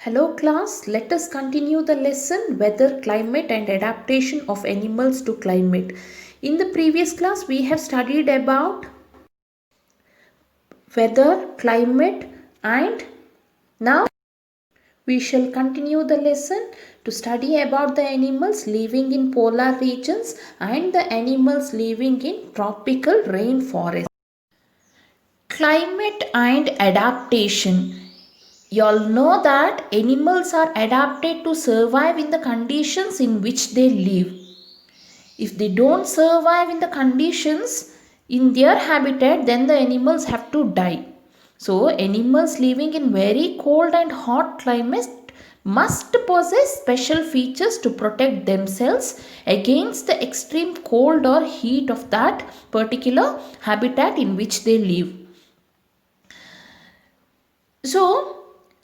Hello class, let us continue the lesson weather, climate and adaptation of animals to climate. In the previous class we have studied about weather, climate and now we shall continue the lesson to study about the animals living in polar regions and the animals living in tropical rainforest. Climate and adaptation. You all know that animals are adapted to survive in the conditions in which they live. If they don't survive in the conditions in their habitat, then the animals have to die. So, animals living in very cold and hot climates must possess special features to protect themselves against the extreme cold or heat of that particular habitat in which they live. So,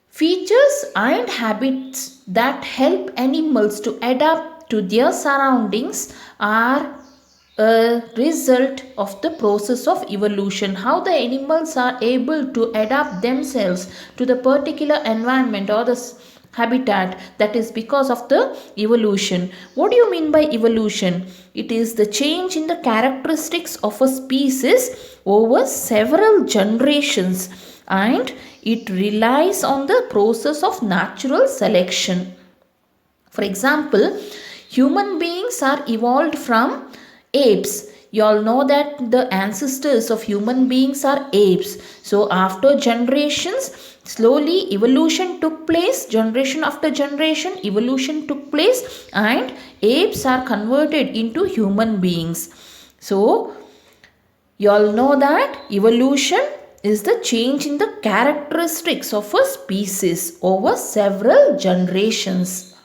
features and habits that help animals to adapt to their surroundings are a result of the process of evolution. How the animals are able to adapt themselves to the particular environment or the habitat, that is because of the evolution. What do you mean by evolution? It is the change in the characteristics of a species over several generations, and it relies on the process of natural selection. For example, human beings are evolved from apes. You all know that the ancestors of human beings are apes. So, after generations, slowly evolution took place, generation after generation, evolution took place, and apes are converted into human beings. So, you all know that evolution is the change in the characteristics of a species over several generations.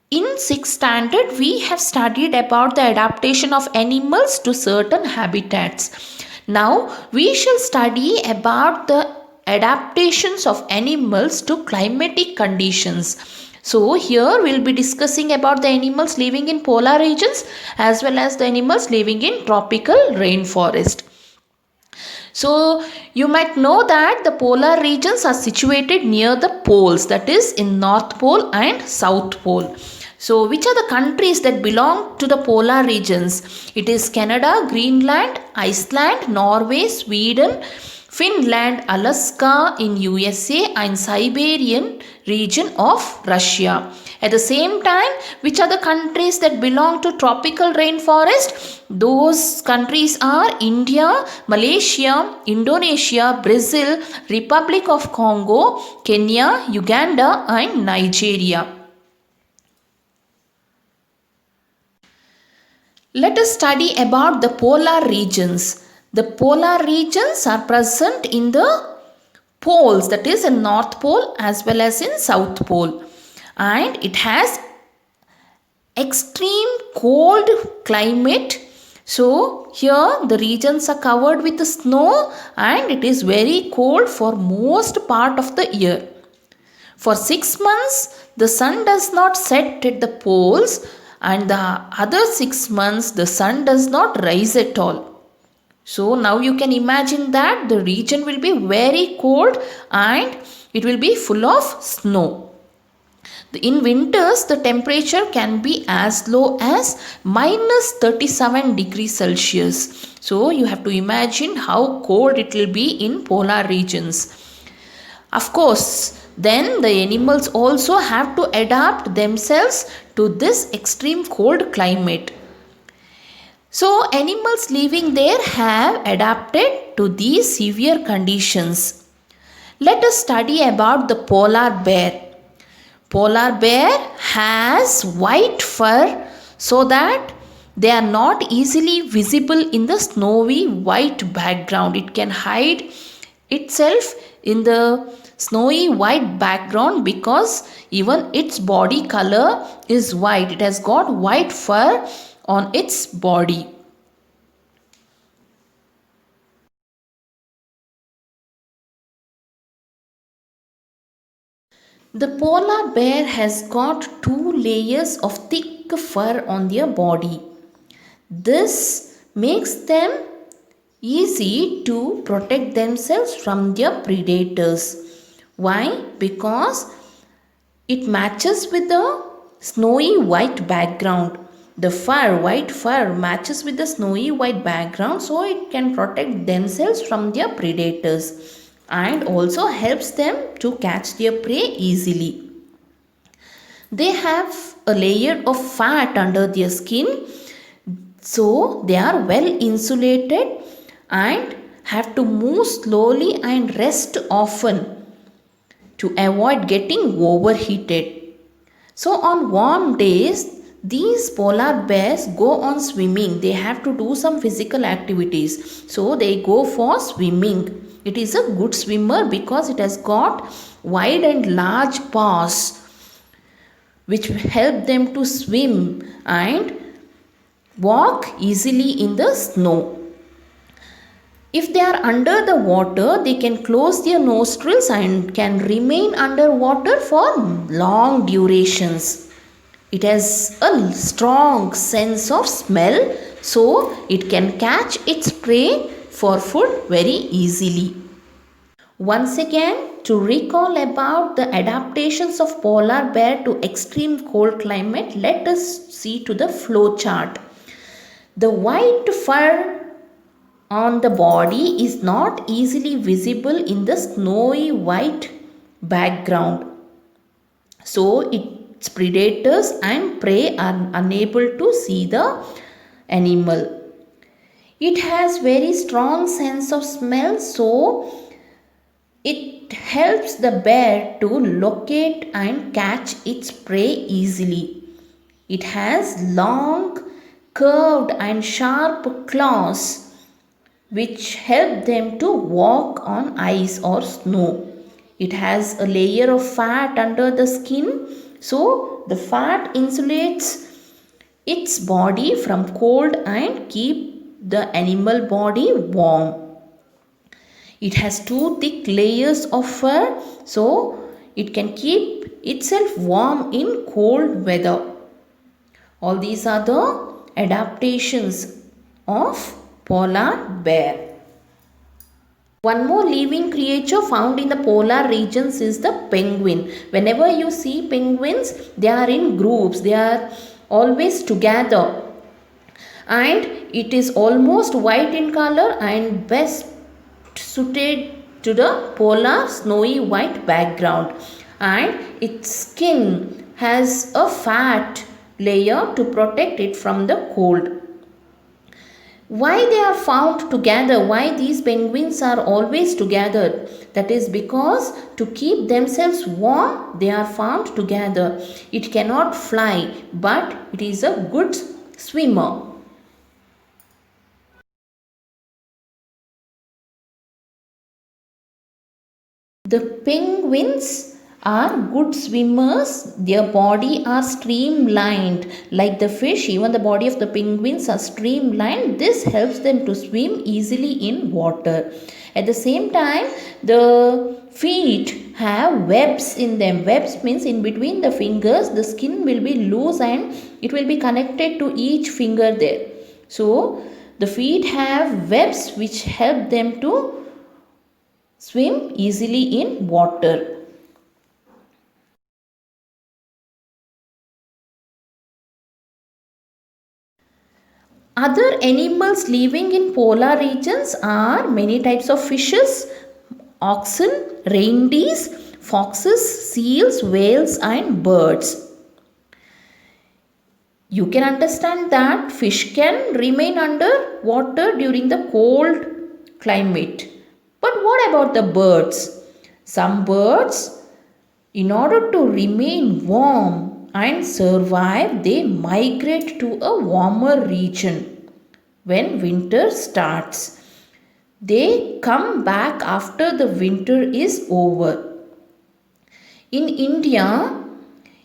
In 6th standard, we have studied about the adaptation of animals to certain habitats. Now, we shall study about the adaptations of animals to climatic conditions. So, here we will be discussing about the animals living in polar regions as well as the animals living in tropical rainforest. So, you might know that the polar regions are situated near the poles, that is in North Pole and South Pole. So, which are the countries that belong to the polar regions? It is Canada, Greenland, Iceland, Norway, Sweden, Finland, Alaska in USA and Siberian region of Russia. At the same time, which are the countries that belong to tropical rainforest? Those countries are India, Malaysia, Indonesia, Brazil, Republic of Congo, Kenya, Uganda and Nigeria. Let us study about the polar regions. The polar regions are present in the poles, that is in North Pole as well as in South Pole, and it has extreme cold climate. So here the regions are covered with snow and it is very cold for most part of the year. For 6 months the sun does not set at the poles, and the other 6 months the sun does not rise at all. So now you can imagine that the region will be very cold and it will be full of snow. In winters, the temperature can be as low as minus 37 degrees Celsius. So you have to imagine how cold it will be in polar regions. Of course, then the animals also have to adapt themselves to this extreme cold climate. So animals living there have adapted to these severe conditions. Let us study about the polar bear. Polar bear has white fur so that they are not easily visible in the snowy white background. It can hide itself in the snowy white background because even its body color is white. It has got white fur on its body. The polar bear has got 2 layers of thick fur on their body. This makes them easy to protect themselves from their predators. Why? Because it matches with the snowy white background. The fur, white fur, matches with the snowy white background, so it can protect themselves from their predators and also helps them to catch their prey easily. They have a layer of fat under their skin, so they are well insulated and have to move slowly and rest often to avoid getting overheated. So, on warm days, these polar bears go on swimming. They have to do some physical activities. So, they go for swimming. It is a good swimmer because it has got wide and large paws which help them to swim and walk easily in the snow. If they are under the water, they can close their nostrils and can remain underwater for long durations. It has a strong sense of smell, so it can catch its prey for food very easily. Once again, to recall about the adaptations of polar bear to extreme cold climate, let us see to the flow chart. The white fur on the body is not easily visible in the snowy white background. So its predators and prey are unable to see the animal. It has very strong sense of smell, so it helps the bear to locate and catch its prey easily. It has long, curved and sharp claws which help them to walk on ice or snow. It has a layer of fat under the skin, so the fat insulates its body from cold and keep the animal body warm. It has two thick layers of fur, so it can keep itself warm in cold weather. All these are the adaptations of polar bear. One more living creature found in the polar regions is the penguin. Whenever you see penguins, they are in groups, they are always together, and it is almost white in color and best suited to the polar snowy white background, and its skin has a fat layer to protect it from the cold. Why they are found together, why these penguins are always together? That is because to keep themselves warm, they are found together. It cannot fly, but it is a good swimmer. The penguins are good swimmers. Their body are streamlined like the fish. Even the body of the penguins are streamlined. This helps them to swim easily in water. At the same time, the feet have webs in them. Webs means in between the fingers, the skin will be loose and it will be connected to each finger there. So, the feet have webs which help them to swim easily in water. Other animals living in polar regions are many types of fishes, oxen, reindeers, foxes, seals, whales and birds. You can understand that fish can remain under water during the cold climate. But what about the birds? Some birds, in order to remain warm and survive, they migrate to a warmer region. When winter starts, they come back after the winter is over. In India,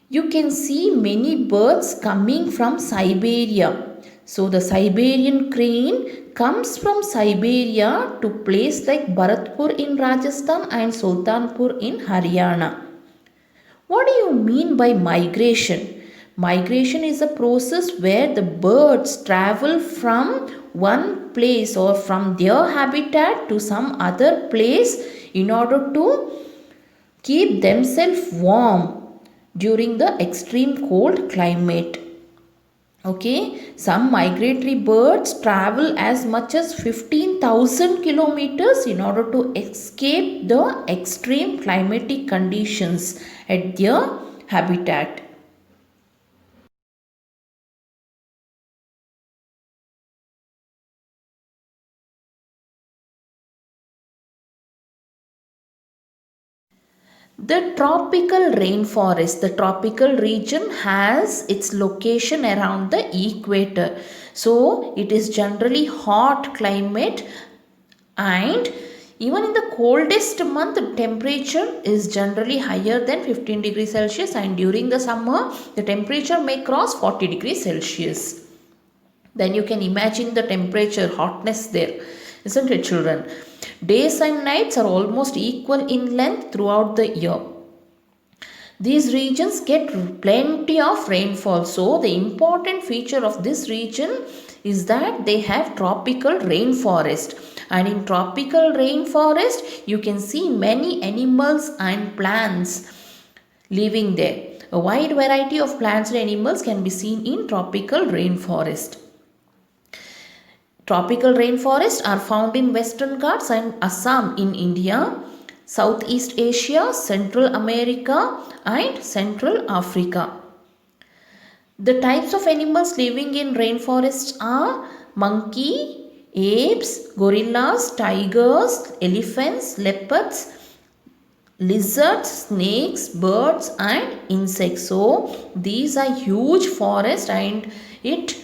you can see many birds coming from Siberia. So the Siberian crane comes from Siberia to place like Bharatpur in Rajasthan and Sultanpur in Haryana. What do you mean by migration? Migration is a process where the birds travel from one place or from their habitat to some other place in order to keep themselves warm during the extreme cold climate. Okay, some migratory birds travel as much as 15,000 kilometers in order to escape the extreme climatic conditions at their habitat. The tropical rainforest, the tropical region has its location around the equator. So it is generally hot climate, and even in the coldest month the temperature is generally higher than 15 degrees Celsius, and during the summer the temperature may cross 40 degrees Celsius. Then you can imagine the temperature, hotness there, isn't it, children? Days and nights are almost equal in length throughout the year. These regions get plenty of rainfall. So the important feature of this region is that they have tropical rainforest. And in tropical rainforest, you can see many animals and plants living there. A wide variety of plants and animals can be seen in tropical rainforest. Tropical rainforests are found in Western Ghats and Assam in India, Southeast Asia, Central America and Central Africa. The types of animals living in rainforests are monkey, apes, gorillas, tigers, elephants, leopards, lizards, snakes, birds and insects. So these are huge forests, and it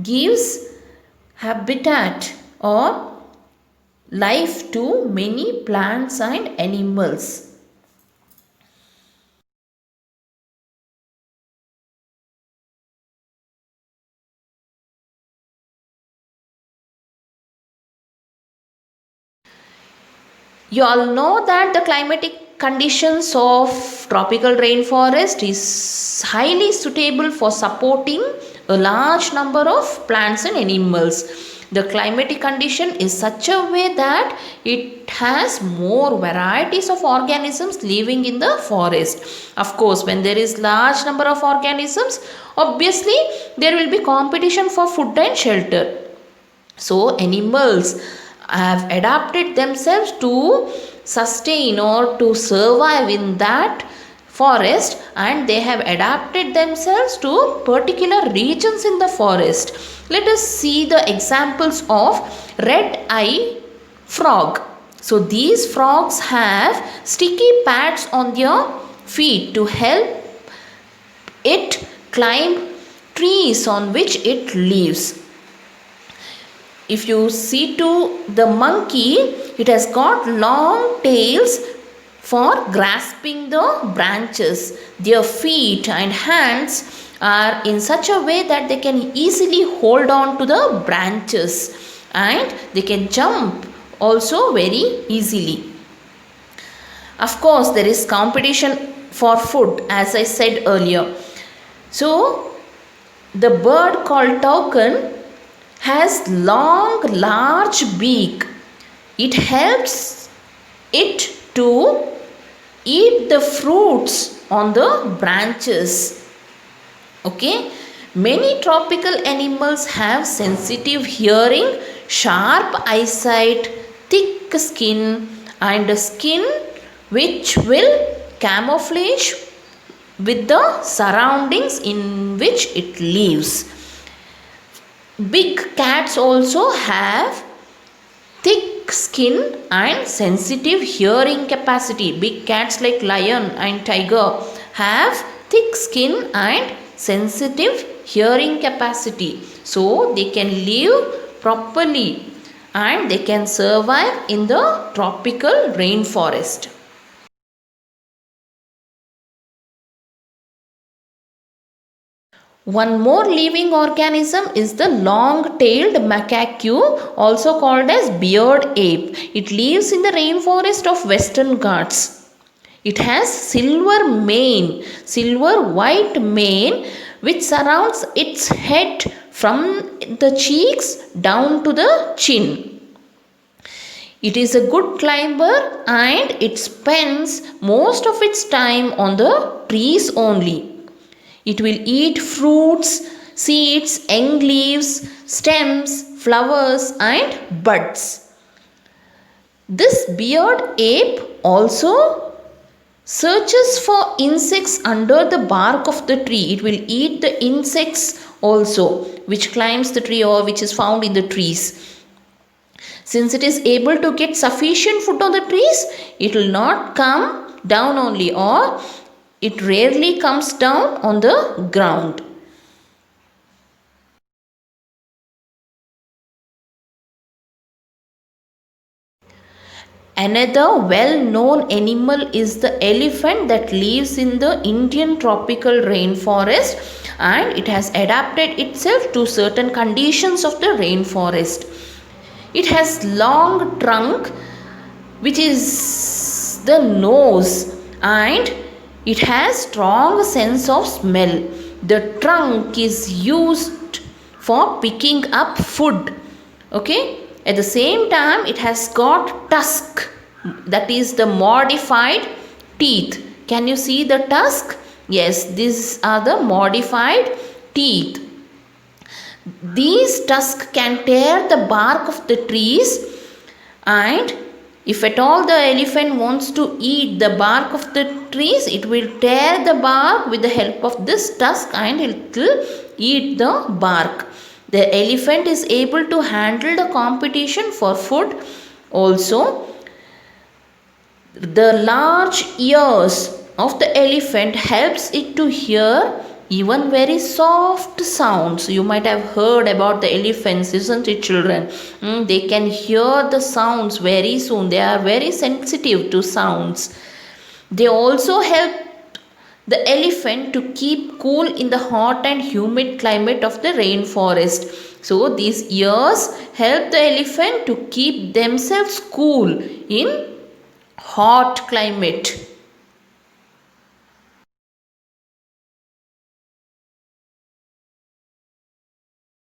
gives habitat or life to many plants and animals. You all know that the climatic conditions of tropical rainforest is highly suitable for supporting a large number of plants and animals. The climatic condition is such a way that it has more varieties of organisms living in the forest. Of course, when there is large number of organisms, obviously there will be competition for food and shelter. So animals have adapted themselves to sustain or to survive in that forest, and they have adapted themselves to particular regions in the forest. Let us see the examples of red-eye frog. So these frogs have sticky pads on their feet to help it climb trees on which it lives. If you see to the monkey, it has got long tails for grasping the branches. Their feet and hands are in such a way that they can easily hold on to the branches, and they can jump also very easily. Of course, there is competition for food, as I said earlier. So the bird called toucan has long, large beak. It helps it to eat the fruits on the branches. Okay, many tropical animals have sensitive hearing, sharp eyesight, thick skin, and a skin which will camouflage with the surroundings in which it lives. Big cats also have thick skin and sensitive hearing capacity. Big cats like lion and tiger have thick skin and sensitive hearing capacity. So they can live properly and they can survive in the tropical rainforest. One more living organism is the long-tailed macaque, also called as beard ape. It lives in the rainforest of Western Ghats. It has silver white mane which surrounds its head from the cheeks down to the chin. It is a good climber and it spends most of its time on the trees only. It will eat fruits, seeds, young leaves, stems, flowers and buds. This beard ape also searches for insects under the bark of the tree. It will eat the insects also which climbs the tree or which is found in the trees. Since it is able to get sufficient food on the trees, it will not come down only, or it rarely comes down on the ground. Another well-known animal is the elephant that lives in the Indian tropical rainforest, and it has adapted itself to certain conditions of the rainforest. It has long trunk which is the nose, and it has strong sense of smell. The trunk is used for picking up food. Okay, at the same time it has got tusk, that is the modified teeth. Can you see the tusk? Yes, these are the modified teeth. These tusks can tear the bark of the trees, and if at all the elephant wants to eat the bark of the trees, it will tear the bark with the help of this tusk and it will eat the bark. The elephant is able to handle the competition for food. Also, the large ears of the elephant helps it to hear even very soft sounds. You might have heard about the elephants, isn't it, children? They can hear the sounds very soon. They are very sensitive to sounds. They also help the elephant to keep cool in the hot and humid climate of the rainforest. So these ears help the elephant to keep themselves cool in hot climate.